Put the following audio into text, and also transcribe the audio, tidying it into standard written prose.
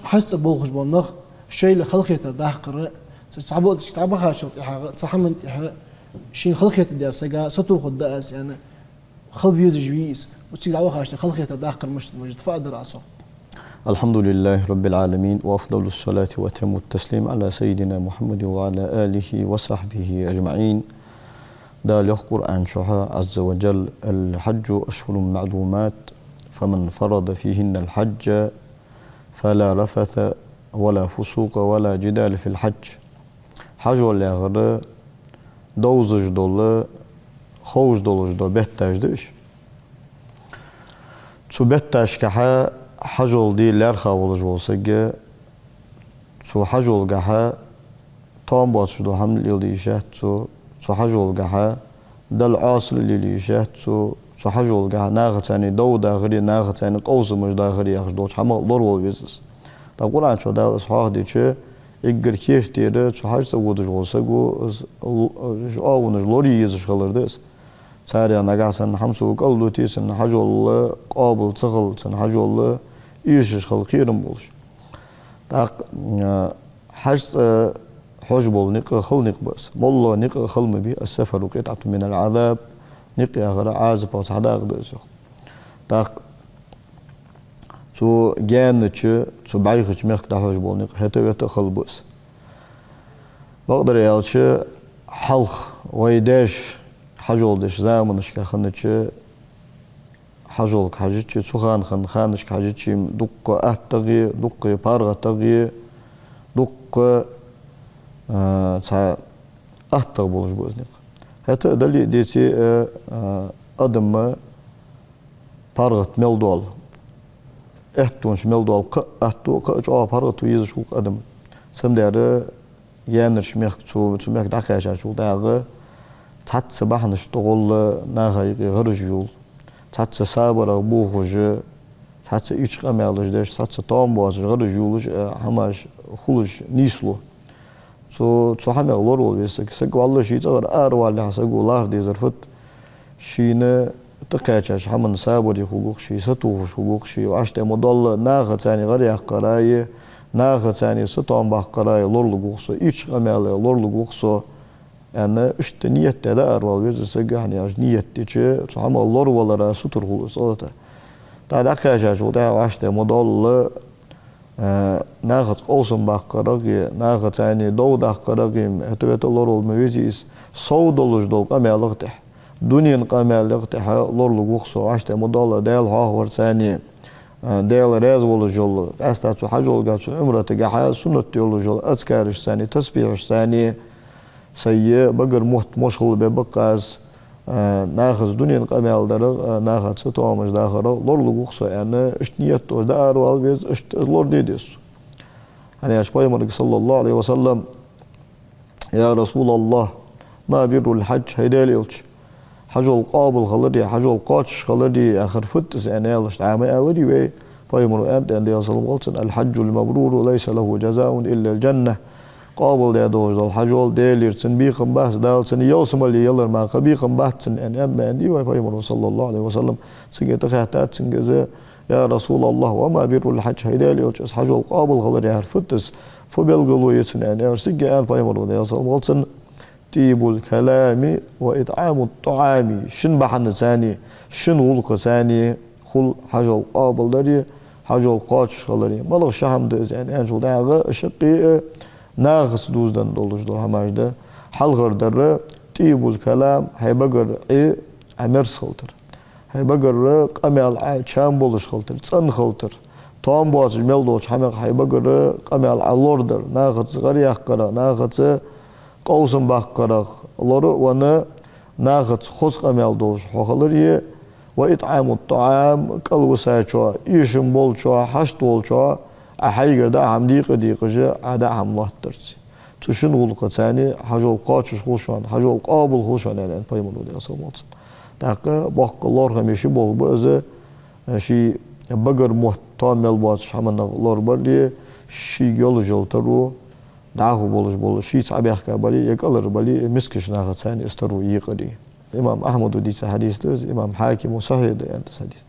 حس بولخش بونخ شيء لخلقيته داخل صعبوا تعبها خاشط صحمن شين خلقيته دي سجا ستو خداس يعني خل فيوز جويس وتسيد عوا خاشط خلقيته داخل مش مجد فقدر عصو. الحمد لله رب العالمين وأفضل الصلاة وأتم التسليم على سيدنا محمد وعلى آله وصحبه أجمعين. دال القرآن شرع عز وجل الحج أشهر معلومات فمن فرض فيهن الحج فلا رفث ولا فسوق ولا جدال في الحج. حج ولا غير دوزج دول خوش دولج دول بهتاج دش تو بهتاج كها حجول دي لرخا ولج وسجى تو حجول جها تام باتش دو هم اللي يشهد تو حجول جها دل عاصل اللي يشهد تو حجول جها ناغتاني دو دا غري ناغتاني قوس مش دا غري يخش دوش هم لور والبيزس. تا قرآن شو دا إصحاح دي شيء يقدر كيف تيره تو حج سوودج وسجو آونج لوري يزش خلردس. ساري نجاسن حمسو قلدو تيسن حجول قابل تغل سن حجول إيش خلقيرم بولش. تاق حج حجبول نق خل نق بس والله نق خل مبي السفر قطعة من العذاب نق غير عازب أو صحدا قدسه. تاق تو جانتش تو بعيخش مخ ده حجبول نق هتويت خل بس. بقدر يالش حلق ويداش حجول دش زامنش كخنتش حجول كحجتش تخان خانش كحجتش دق أهتغي دق بارغ تغي دق تا أهتغ بولش بوزنق. هتا دلي ديتي أدم بارغ ملدول اهتونش ملدول أهتو كأج بارغ تويزش وق أدم سمدار يانرش ميخ تو ميخ دقيقة شو داغ تحت سبحنش تقول ناغي غرجول تحت سابر بوخج تحت إيش قمالش داش تحت طعم باش غرجولش هماش خلش نيسلو تو هم يغلور والبيسك سك والله شيء تغير والله حسقوا الله دي زرفت شيء تقاعش هم سابر يخوق شيء ستوخش خوق شيء وعشت مضل ناغ ثاني غير يقراي ناغ ثاني ستوم بقراي لور لغوصو إيش قمال لور لغوصو أنا إشت نية تدار والبيز سجى يعني عش نية تيجي سبحان الله ولا رأسه ترخو صلاته. تعال أخرج وده عشت مضل ناخد قوسم بقرقي ناخد يعني دود قرقي هتبت الله المويزيس صود الله جدول قمالقته دنيا قمالقته الله لغوصو عشت مضل دال هاور ثاني دال راز ولا جل أستعد حجول قاتش عمرة تجاه سنة الله جل أذكارش ثاني تسبيحش ثاني سيء بقر مشغول ببقاس ناخذ دنيا قمال درغ ناخذ ستوامش داخل لور لغوخصو يعني اشتنيت دار والبيز اشت لور ديدس يعني اشباي مرق صلى الله عليه وسلم يا رسول الله ما بير الحج هيدالي قلتش حجو القابل خلدي حجو القاتش خلدي اخر فتس يعني يالش عامي الري وي بايمر انت عند صلى الله عليه وسلم الحج المبرور ليس له جزاء الا الجنه قابل ده دوز الحجول ديلير سن بيخم بحث دال سن يوسم اللي يلر ما قبيخم بحث سن يعني أما عندي ويبايمر صلى الله عليه وسلم سن تخيتات سن جزاء يا رسول الله وما بير الحج هيدالي وجس حجول قابل غلر يهر فتس فبيلقلو يسن يعني أرسج قال بايمر ده صلى الله عليه وسلم تيب الكلام وإطعام الطعام شن بحن ثاني شن غلق ثاني خل حجول قابل دري حجول قاتش غلري ملغ شهم ده يعني أنشو ده شقي ناقص دوزدن دولش دول هماجده حلغر در تيب الكلام هيبقر عمر خلتر هيبقر قمال چام بولش خلتر صن خلتر توم باش مل دوش همه هيبقر قمال علور در ناقص غريق قرا ناقص قوسم باقرا لور وانا ناقص خص قمال دوش خلر وإطعام الطعام قلب ساچوا يشم بولچوا حشت بولچوا أحيي ده عمدي قدي قجة عدا عمله ترسي تشن غلقة ثاني حجول قاتش خوشان حجول قابل خوشان يعني بايمون ودي أصلا مالس تاقة باق الله هميشي بول بأزة شي بقر محتمل باتش حمن الله بردي شي جل جل ترو دعه بولش شي صعب يحكي بالي يقلر بالي مسكش ناخد ثاني استرو يقدي إمام أحمد ودي حديث ده إمام حاكم وصحيح ده أنت حديث